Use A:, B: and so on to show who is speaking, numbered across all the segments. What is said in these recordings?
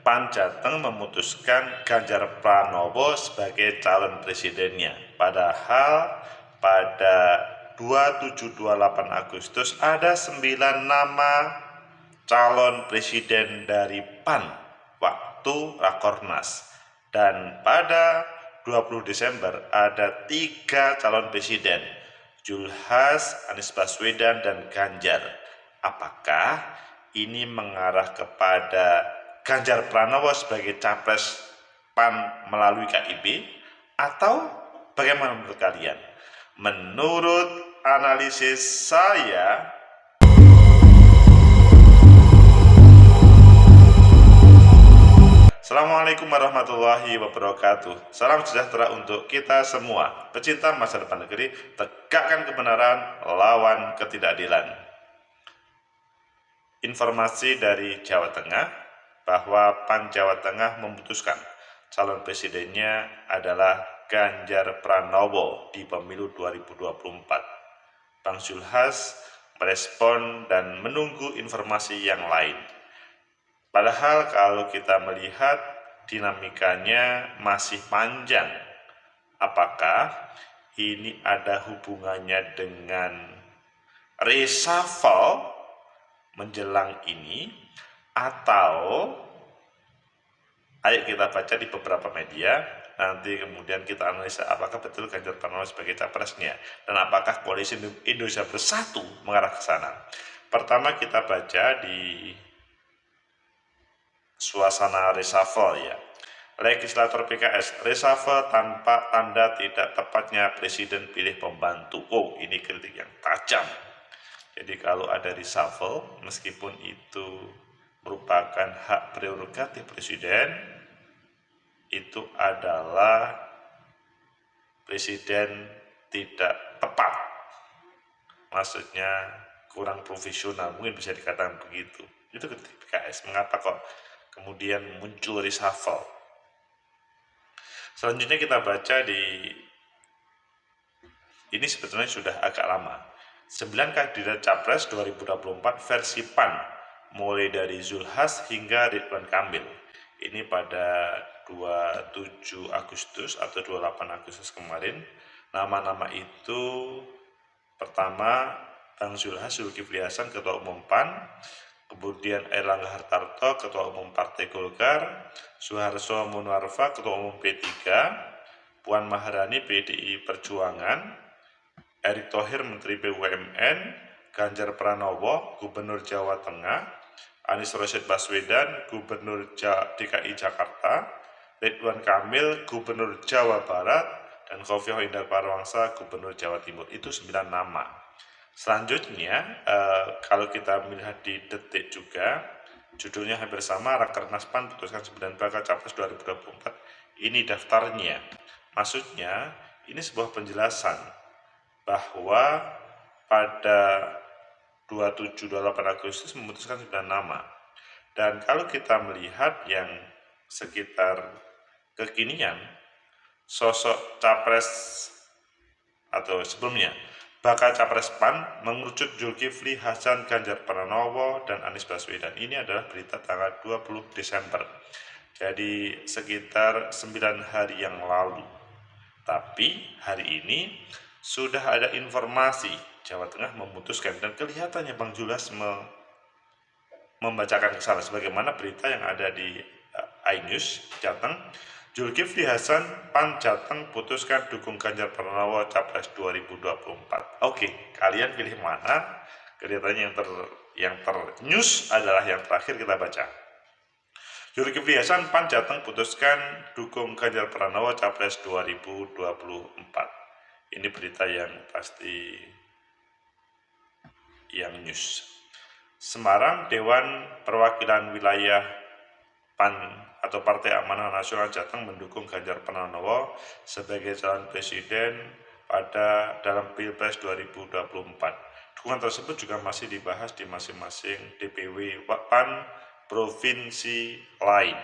A: PAN Jateng memutuskan Ganjar Pranowo sebagai calon presidennya. Padahal pada 27-28 Agustus ada 9 nama calon presiden dari PAN waktu Rakornas. Dan pada 20 Desember ada 3 calon presiden, Julhas, Anies Baswedan, dan Ganjar. Apakah ini mengarah kepada Ganjar Pranowo sebagai capres PAN melalui KIB, atau bagaimana menurut kalian? Menurut analisis saya, Assalamualaikum warahmatullahi wabarakatuh. Salam sejahtera untuk kita semua. Pecinta masa depan negeri, tegakkan kebenaran, lawan ketidakadilan. Informasi dari Jawa Tengah bahwa PAN Jawa Tengah memutuskan calon presidennya adalah Ganjar Pranowo di pemilu 2024. Bang Julhas merespon dan menunggu informasi yang lain. Padahal kalau kita melihat dinamikanya masih panjang. Apakah ini ada hubungannya dengan reshuffle menjelang ini, atau ayo kita baca di beberapa media, nanti kemudian kita analisa apakah betul Ganjar Pranowo sebagai capresnya dan apakah koalisi Indonesia Bersatu mengarah ke sana. Pertama kita baca di suasana reshuffle ya. Legislator PKS, reshuffle tanpa tanda tidak tepatnya presiden pilih pembantu. Oh, ini kritik yang tajam. Jadi kalau ada reshuffle, meskipun itu merupakan hak prerogatif presiden, itu adalah presiden tidak tepat. Maksudnya kurang profesional, mungkin bisa dikatakan begitu. Itu kritik PKS. Mengapa kok kemudian muncul reshuffle? Selanjutnya kita baca ini sebetulnya sudah agak lama. 9 kandidat Capres 2024 versi PAN, mulai dari Zulhas hingga Ridwan Kamil. Ini pada 27 Agustus atau 28 Agustus kemarin. Nama-nama itu pertama Bang Zulhas Zulkifli Hasan, Ketua Umum PAN, kemudian Erlangga Hartarto, Ketua Umum Partai Golkar, Suharto Monoarfa, Ketua Umum P3, Puan Maharani PDI Perjuangan, Erick Thohir Menteri BUMN, Ganjar Pranowo Gubernur Jawa Tengah, Anies Rashid Baswedan Gubernur DKI Jakarta, Ridwan Kamil Gubernur Jawa Barat, dan Khofifah Indar Parawansa Gubernur Jawa Timur. Itu 9 nama. Selanjutnya kalau kita melihat di Detik juga, judulnya hampir sama, Rakernas PAN putuskan 9 bakal Capres 2024. Ini daftarnya. Maksudnya ini sebuah penjelasan bahwa pada 27-28 Agustus memutuskan 9 nama. Dan kalau kita melihat yang sekitar kekinian, sosok capres atau sebelumnya bakal capres PAN mengerucut Zulkifli Hasan, Ganjar Pranowo, dan Anies Baswedan. Ini adalah berita tanggal 20 Desember. Jadi sekitar 9 hari yang lalu. Tapi hari ini sudah ada informasi Jawa Tengah memutuskan, dan kelihatannya Bang Julas membacakan ke sana sebagaimana berita yang ada di iNews Jateng. Zulkifli Hasan PAN Jateng putuskan dukung Ganjar Pranowo Capres 2024. Oke, kalian pilih mana? Kelihatannya yang ternews adalah yang terakhir kita baca. Zulkifli Hasan PAN Jateng putuskan dukung Ganjar Pranowo Capres 2024. Ini berita yang pasti yang news. Semarang, Dewan Perwakilan Wilayah PAN atau Partai Amanah Nasional Jateng mendukung Ganjar Pranowo sebagai calon presiden dalam Pilpres 2024. Dukungan tersebut juga masih dibahas di masing-masing DPW PAN provinsi lain.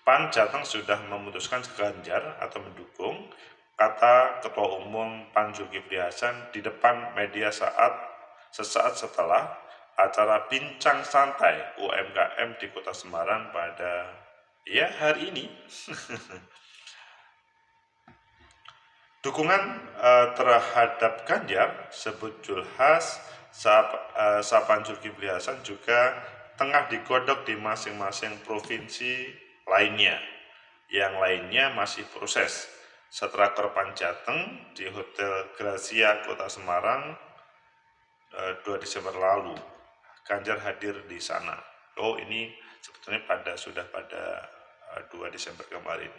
A: PAN Jateng sudah memutuskan Ganjar atau mendukung, kata Ketua Umum PAN Zulkifli Hasan di depan media sesaat setelah acara bincang santai UMKM di Kota Semarang pada hari ini. Dukungan terhadap Ganjar, sebut Zulkifli Hasan, Sapan Zulkifli Hasan juga tengah digodok di masing-masing provinsi lainnya. Yang lainnya masih proses. Setelah Korpan Jateng di Hotel Gracia Kota Semarang 2 Desember lalu, Ganjar hadir di sana. Ini sebetulnya sudah pada 2 Desember kemarin.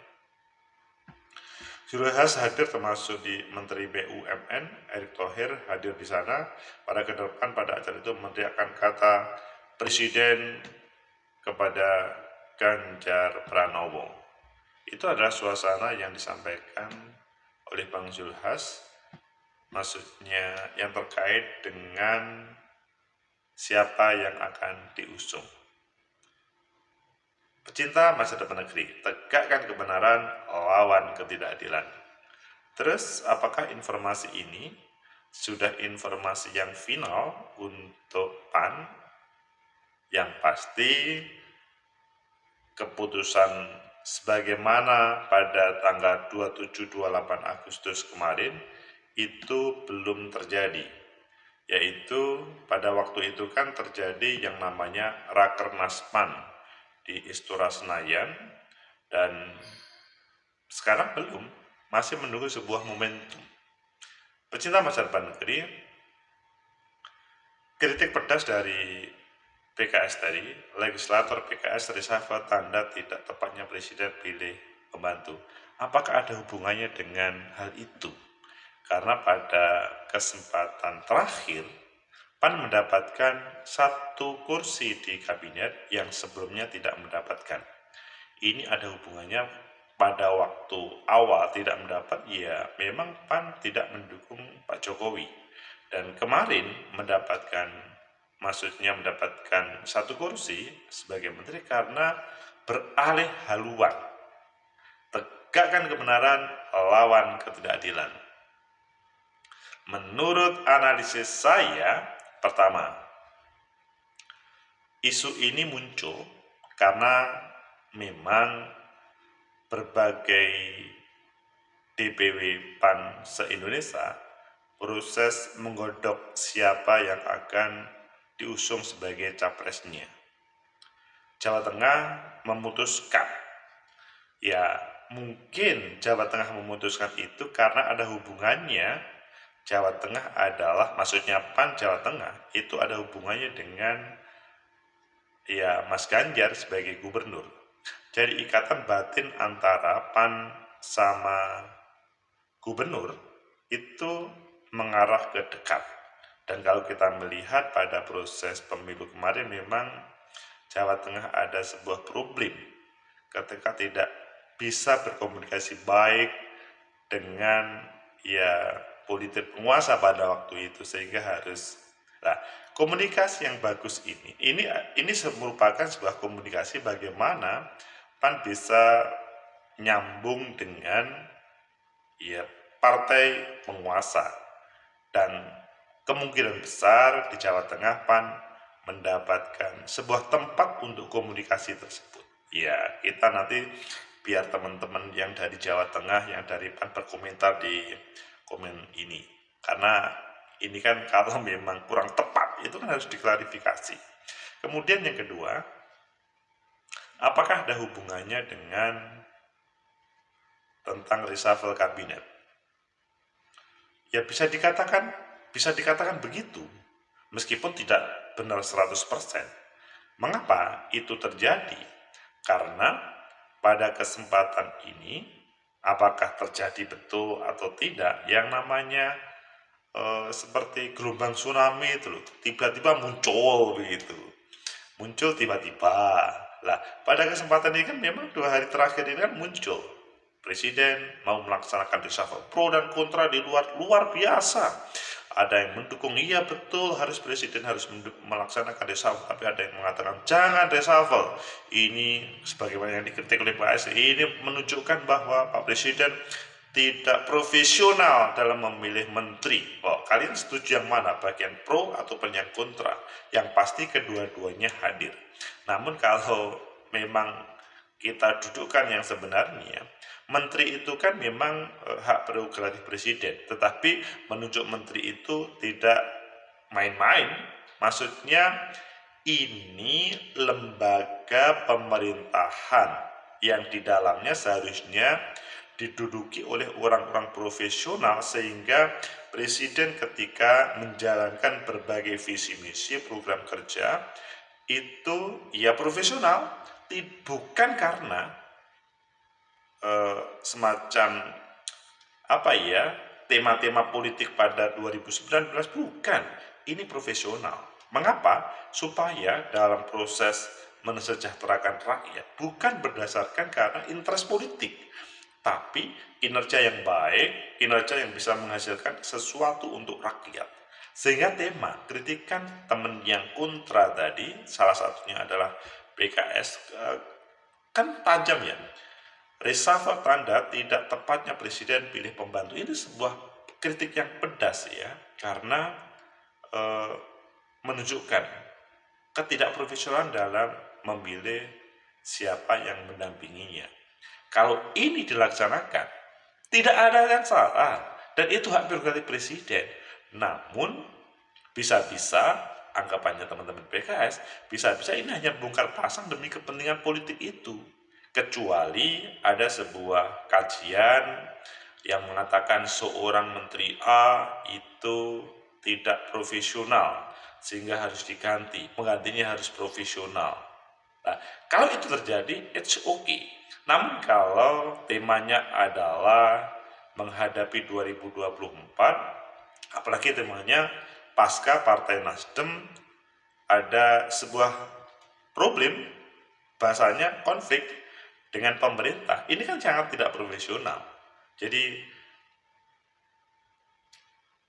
A: Zulkifli Hasan hadir termasuk di Menteri BUMN Erick Thohir hadir di sana. Pada kedepan pada acara itu meneriakkan kata Presiden kepada Ganjar Pranowo. Itu adalah suasana yang disampaikan oleh Bang Zulkifli Hasan, maksudnya yang terkait dengan siapa yang akan diusung. Pecinta masa depan negeri, tegakkan kebenaran, lawan ketidakadilan. Terus, apakah informasi ini sudah informasi yang final untuk PAN? Yang pasti, keputusan sebagaimana pada tanggal 27-28 Agustus kemarin itu belum terjadi. Yaitu pada waktu itu kan terjadi yang namanya Rakernas PAN di Istora Senayan, dan sekarang belum, masih menunggu sebuah momentum. Pecinta masa depan negeri, kritik pedas dari PKS tadi, legislator PKS reshuffle tanda tidak tepatnya presiden pilih pembantu. Apakah ada hubungannya dengan hal itu? Karena pada kesempatan terakhir PAN mendapatkan 1 kursi di kabinet yang sebelumnya tidak mendapatkan. Ini ada hubungannya. Pada waktu awal tidak mendapat, memang PAN tidak mendukung Pak Jokowi. Dan kemarin mendapatkan 1 kursi sebagai menteri karena beralih haluan. Tegakkan kebenaran, lawan ketidakadilan. Menurut analisis saya, pertama, isu ini muncul karena memang berbagai DPW PAN se-Indonesia proses menggodok siapa yang akan diusung sebagai capresnya. Jawa Tengah memutuskan, mungkin Jawa Tengah memutuskan itu karena ada hubungannya. Jawa Tengah adalah, maksudnya PAN Jawa Tengah itu ada hubungannya dengan Mas Ganjar sebagai gubernur. Jadi ikatan batin antara PAN sama gubernur itu mengarah ke dekat. Dan kalau kita melihat pada proses pemilu kemarin, memang Jawa Tengah ada sebuah problem ketika tidak bisa berkomunikasi baik dengan politik penguasa pada waktu itu, sehingga harus komunikasi yang bagus ini merupakan sebuah komunikasi bagaimana PAN bisa nyambung dengan partai penguasa, dan kemungkinan besar di Jawa Tengah PAN mendapatkan sebuah tempat untuk komunikasi tersebut. Kita nanti biar teman-teman yang dari Jawa Tengah, yang dari PAN berkomentar di komen ini, karena ini kan kalau memang kurang tepat itu kan harus diklarifikasi. Kemudian yang kedua, apakah ada hubungannya dengan tentang reshuffle kabinet? Bisa dikatakan begitu, meskipun tidak benar 100%. Mengapa itu terjadi? Karena pada kesempatan ini, apakah terjadi betul atau tidak, yang namanya seperti gelombang tsunami itu loh, tiba-tiba muncul begitu. Muncul tiba-tiba. Pada kesempatan ini kan memang 2 hari terakhir ini kan muncul. Presiden mau melaksanakan reshuffle. Pro dan kontra di luar biasa. Ada yang mendukung, betul harus presiden harus melaksanakan reshuffle, tapi ada yang mengatakan jangan reshuffle. Ini sebagaimana yang dikritik oleh Pak S, ini menunjukkan bahwa Pak Presiden tidak profesional dalam memilih menteri. Oh, kalian setuju yang mana? Bagian pro atau yang kontra? Yang pasti kedua-duanya hadir. Namun kalau memang kita dudukkan yang sebenarnya, menteri itu kan memang hak prerogatif presiden, tetapi menunjuk menteri itu tidak main-main. Maksudnya ini lembaga pemerintahan yang di dalamnya seharusnya diduduki oleh orang-orang profesional, sehingga presiden ketika menjalankan berbagai visi misi program kerja itu ya profesional, bukan karena semacam apa ya, tema-tema politik pada 2019, bukan. Ini profesional. Mengapa? Supaya dalam proses mensejahterakan rakyat bukan berdasarkan karena interest politik, tapi kinerja yang baik, kinerja yang bisa menghasilkan sesuatu untuk rakyat. Sehingga tema kritikan teman yang kontra tadi, salah satunya adalah PKS, kan tajam ya. Reshuffle tanda tidak tepatnya presiden pilih pembantu, ini sebuah kritik yang pedas ya, karena menunjukkan ketidakprofesionalan dalam memilih siapa yang mendampinginya. Kalau ini dilaksanakan, tidak ada yang salah, dan itu hak prerogatif presiden. Namun, bisa-bisa anggapannya teman-teman PKS, bisa-bisa ini hanya bongkar pasang demi kepentingan politik itu. Kecuali ada sebuah kajian yang mengatakan seorang menteri A itu tidak profesional, sehingga harus diganti, penggantinya harus profesional. Nah, kalau itu terjadi, it's okay. Namun kalau temanya adalah menghadapi 2024, apalagi temanya pasca Partai Nasdem ada sebuah problem, bahasanya konflik dengan pemerintah, ini kan sangat tidak profesional. Jadi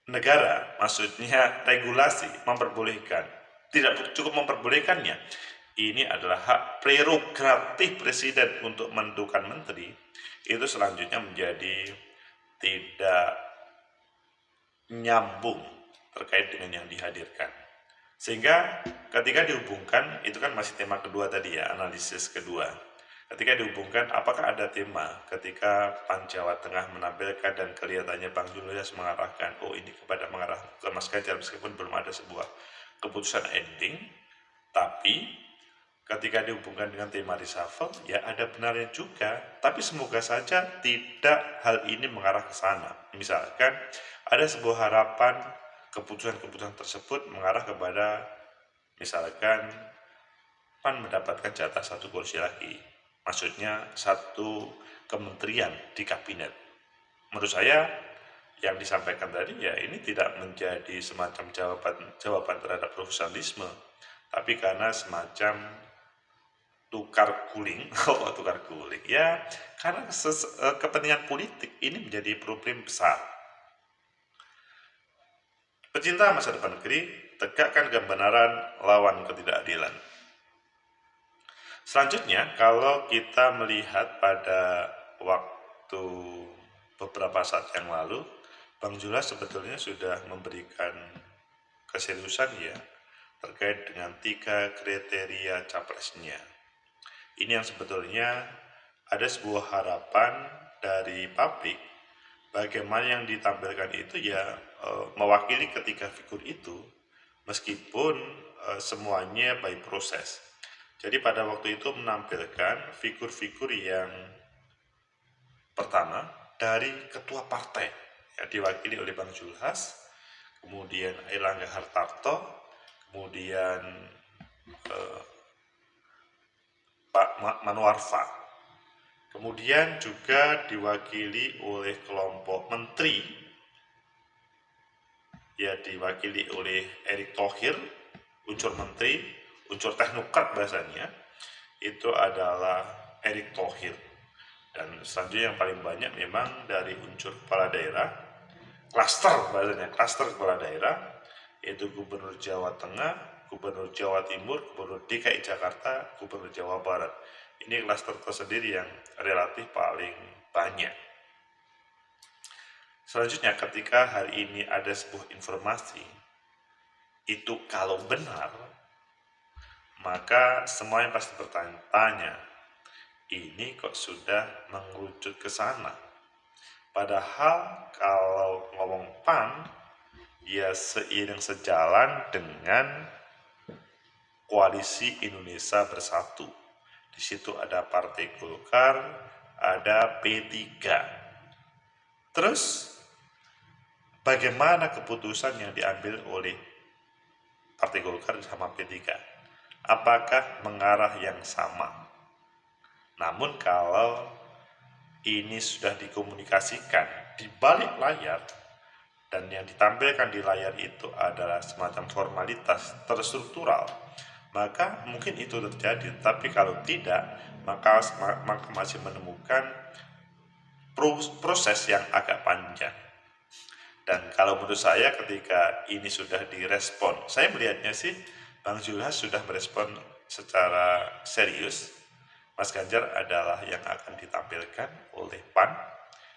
A: negara, maksudnya regulasi memperbolehkan, tidak cukup memperbolehkannya. Ini adalah hak prerogatif presiden untuk menentukan menteri, itu selanjutnya menjadi tidak nyambung terkait dengan yang dihadirkan. Sehingga ketika dihubungkan, itu kan masih tema kedua tadi ya, analisis kedua. Ketika dihubungkan, apakah ada tema ketika PAN Jawa Tengah menampilkan dan kelihatannya Bang Julius mengarahkan, oh ini kepada mengarah ke Mas Ganjar, meskipun belum ada sebuah keputusan ending, tapi ketika dihubungkan dengan tema reshuffle, ya ada benarnya juga, tapi semoga saja tidak hal ini mengarah ke sana. Misalkan ada sebuah harapan keputusan-keputusan tersebut mengarah kepada misalkan PAN mendapatkan jatah satu kursi lagi, maksudnya satu kementerian di kabinet. Menurut saya yang disampaikan tadi ya ini tidak menjadi semacam jawaban terhadap profesionalisme, tapi karena semacam tukar guling. Oh, tukar guling ya, karena kepentingan politik ini menjadi problem besar. Pecinta masa depan negeri, tegakkan kebenaran, lawan ketidakadilan. Selanjutnya, kalau kita melihat pada waktu beberapa saat yang lalu, Bang Julius sebetulnya sudah memberikan keseriusan ya terkait dengan 3 kriteria capresnya. Ini yang sebetulnya ada sebuah harapan dari publik, bagaimana yang ditampilkan itu ya mewakili ketiga figur itu, meskipun semuanya by proses. Jadi pada waktu itu menampilkan figur-figur yang pertama dari ketua partai, yang diwakili oleh Bang Zulhas, kemudian Airlangga Hartarto, kemudian Pak Manwarfa, kemudian juga diwakili oleh kelompok menteri, ya diwakili oleh Erick Thohir, unsur menteri, unsur teknokrat bahasanya, itu adalah Erick Thohir. Dan selanjutnya yang paling banyak memang dari unsur kepala daerah, klaster bahasanya, klaster kepala daerah, yaitu Gubernur Jawa Tengah, Gubernur Jawa Timur, Gubernur DKI Jakarta, Gubernur Jawa Barat. Ini klaster tersendiri yang relatif paling banyak. Selanjutnya, ketika hari ini ada sebuah informasi, itu kalau benar, maka semuanya pasti bertanya-tanya, ini kok sudah mengerucut ke sana? Padahal kalau ngomong PAN, ya seiring sejalan dengan Koalisi Indonesia Bersatu. Di situ ada Partai Golkar, ada P3. Terus bagaimana keputusan yang diambil oleh Partai Golkar sama P3? Apakah mengarah yang sama? Namun kalau ini sudah dikomunikasikan di balik layar dan yang ditampilkan di layar itu adalah semacam formalitas terstruktural, maka mungkin itu terjadi. Tapi kalau tidak, maka masih menemukan proses yang agak panjang. Dan kalau menurut saya ketika ini sudah direspon, saya melihatnya sih Bang Zulhas sudah merespon secara serius. Mas Ganjar adalah yang akan ditampilkan oleh PAN,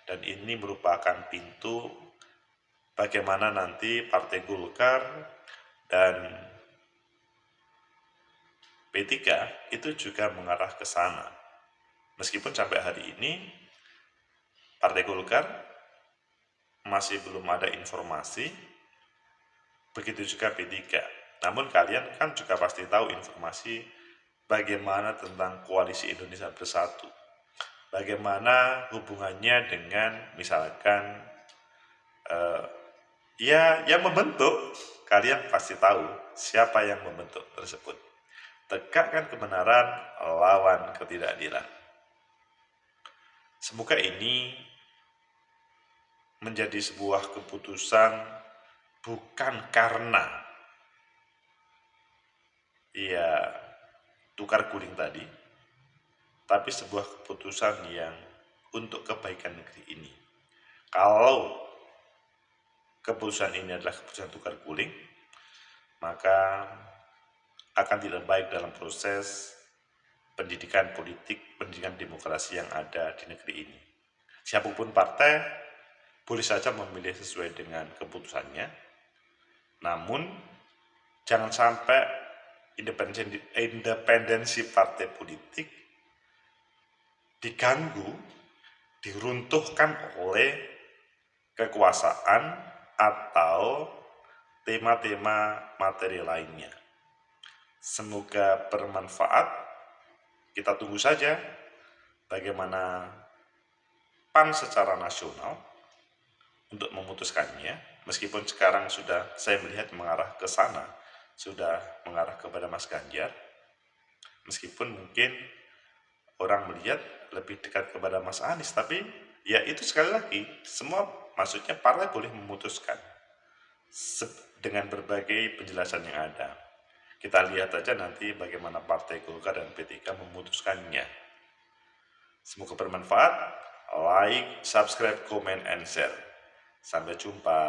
A: dan ini merupakan pintu bagaimana nanti Partai Golkar dan P3 itu juga mengarah ke sana. Meskipun sampai hari ini Partai Golkar masih belum ada informasi, begitu juga P3. Namun kalian kan juga pasti tahu informasi bagaimana tentang Koalisi Indonesia Bersatu. Bagaimana hubungannya dengan misalkan ya yang membentuk, kalian pasti tahu siapa yang membentuk tersebut. Tegakkan kebenaran, lawan ketidakadilan. Semoga ini menjadi sebuah keputusan bukan karena ya tukar guling tadi, tapi sebuah keputusan yang untuk kebaikan negeri ini. Kalau keputusan ini adalah keputusan tukar guling, maka akan tidak baik dalam proses pendidikan politik, pendidikan demokrasi yang ada di negeri ini. Siapapun partai boleh saja memilih sesuai dengan keputusannya, namun jangan sampai independensi partai politik diganggu, diruntuhkan oleh kekuasaan atau tema-tema materi lainnya. Semoga bermanfaat. Kita tunggu saja bagaimana PAN secara nasional untuk memutuskannya. Meskipun sekarang sudah saya melihat mengarah ke sana, sudah mengarah kepada Mas Ganjar. Meskipun mungkin orang melihat lebih dekat kepada Mas Anies, tapi ya itu sekali lagi, semua maksudnya partai boleh memutuskan dengan berbagai penjelasan yang ada. Kita lihat aja nanti bagaimana Partai Golkar dan P3 memutuskannya. Semoga bermanfaat. Like, subscribe, comment, and share. Sampai jumpa.